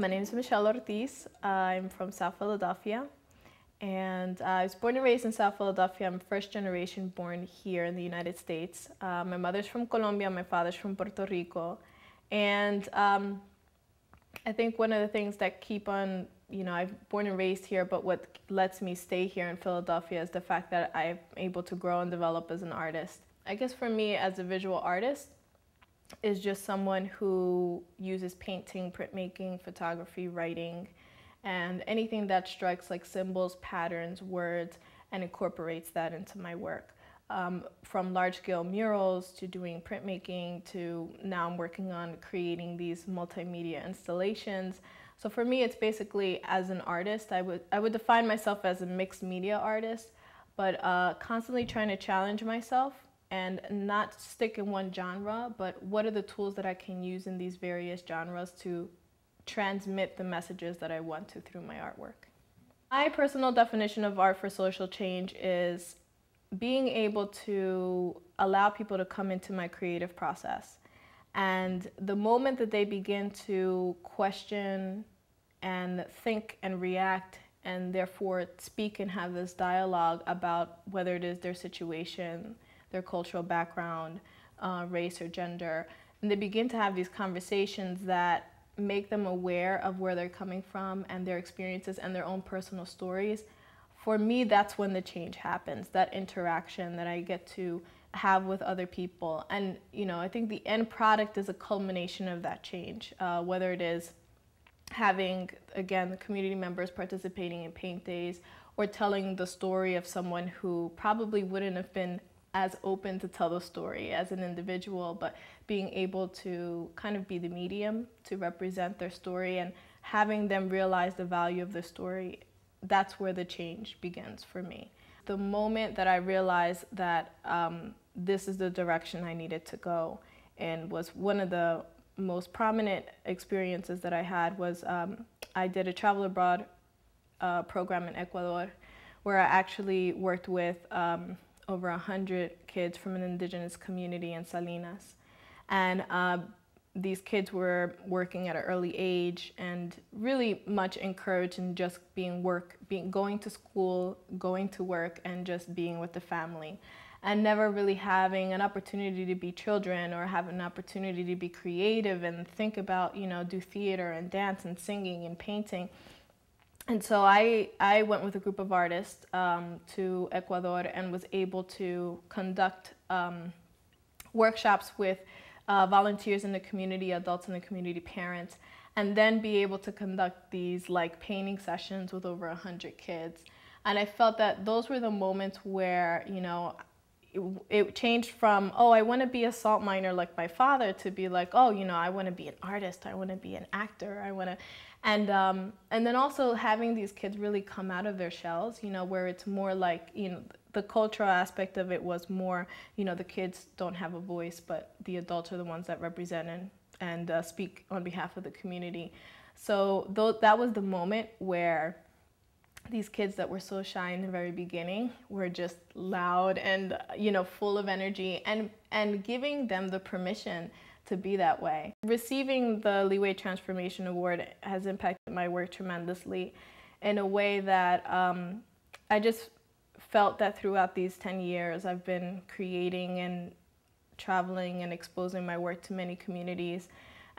My name is Michelle Ortiz. I'm from South Philadelphia, and I was born and raised in South Philadelphia. I'm first generation born here in the United States. My mother's from Colombia, my father's from Puerto Rico, and I think one of the things that keep on, I'm born and raised here, but what lets me stay here in Philadelphia is the fact that I'm able to grow and develop as an artist. I guess for me, as a visual artist, is just someone who uses painting, printmaking, photography, writing, and anything that strikes like symbols, patterns, words, and incorporates that into my work. From large-scale murals to doing printmaking to now I'm working on creating these multimedia installations. So for me, it's basically, as an artist, I would define myself as a mixed media artist, but constantly trying to challenge myself and not stick in one genre, but what are the tools that I can use in these various genres to transmit the messages that I want to through my artwork. My personal definition of art for social change is being able to allow people to come into my creative process. And the moment that they begin to question and think and react and therefore speak and have this dialogue about whether it is their situation, their cultural background, race or gender, and they begin to have these conversations that make them aware of where they're coming from and their experiences and their own personal stories. For me, that's when the change happens, that interaction that I get to have with other people. And I think the end product is a culmination of that change, whether it is having, again, the community members participating in paint days or telling the story of someone who probably wouldn't have been as open to tell the story as an individual, but being able to kind of be the medium to represent their story and having them realize the value of their story, that's where the change begins for me. The moment that I realized that this is the direction I needed to go, and was one of the most prominent experiences that I had was I did a travel abroad program in Ecuador where I actually worked with over 100 kids from an indigenous community in Salinas. And these kids were working at an early age and really much encouraged in just going to school, going to work, and just being with the family. And never really having an opportunity to be children or have an opportunity to be creative and think about, do theater and dance and singing and painting. And so I went with a group of artists to Ecuador and was able to conduct workshops with volunteers in the community, adults in the community, parents, and then be able to conduct these painting sessions with over 100 kids. And I felt that those were the moments where, it changed from, oh, I want to be a salt miner like my father, to be like, oh, I want to be an artist, I want to be an actor, I want to, and then also having these kids really come out of their shells, where it's more like, the cultural aspect of it was more, the kids don't have a voice, but the adults are the ones that represent and speak on behalf of the community. So that was the moment where these kids that were so shy in the very beginning were just loud and full of energy, and giving them the permission to be that way. Receiving the Leeway Transformation Award has impacted my work tremendously in a way that I just felt that throughout these 10 years I've been creating and traveling and exposing my work to many communities,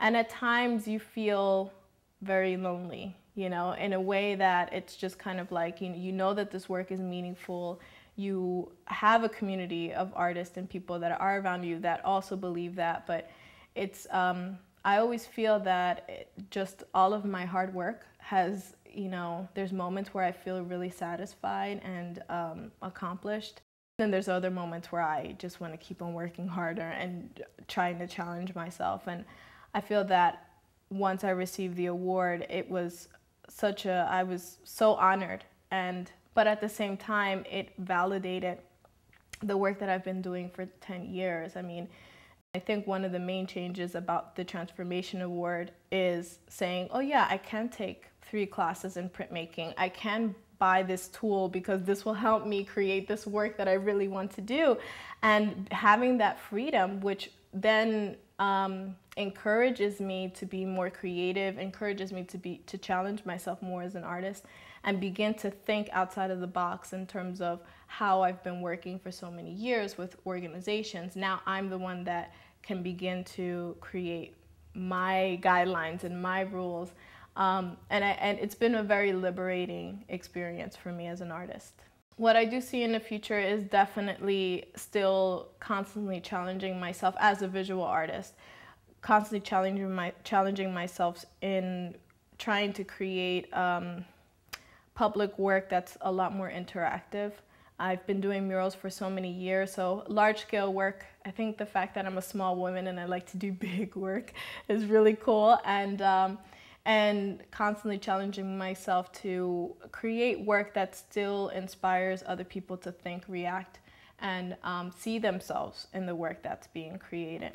and at times you feel very lonely, in a way that it's just kind of like, you know that this work is meaningful. You have a community of artists and people that are around you that also believe that, but it's, I always feel that just all of my hard work has, there's moments where I feel really satisfied and accomplished. Then there's other moments where I just want to keep on working harder and trying to challenge myself. And I feel that once I received the award, it was I was so honored, but at the same time, it validated the work that I've been doing for 10 years. I mean, I think one of the main changes about the Transformation Award is saying, oh yeah, I can take 3 classes in printmaking. I can buy this tool because this will help me create this work that I really want to do. And having that freedom, which then encourages me to be more creative, encourages me to challenge myself more as an artist and begin to think outside of the box in terms of how I've been working for so many years with organizations. Now I'm the one that can begin to create my guidelines and my rules. And it's been a very liberating experience for me as an artist. What I do see in the future is definitely still constantly challenging myself as a visual artist, constantly challenging myself in trying to create public work that's a lot more interactive. I've been doing murals for so many years, so large-scale work, I think the fact that I'm a small woman and I like to do big work is really cool, and constantly challenging myself to create work that still inspires other people to think, react, and see themselves in the work that's being created.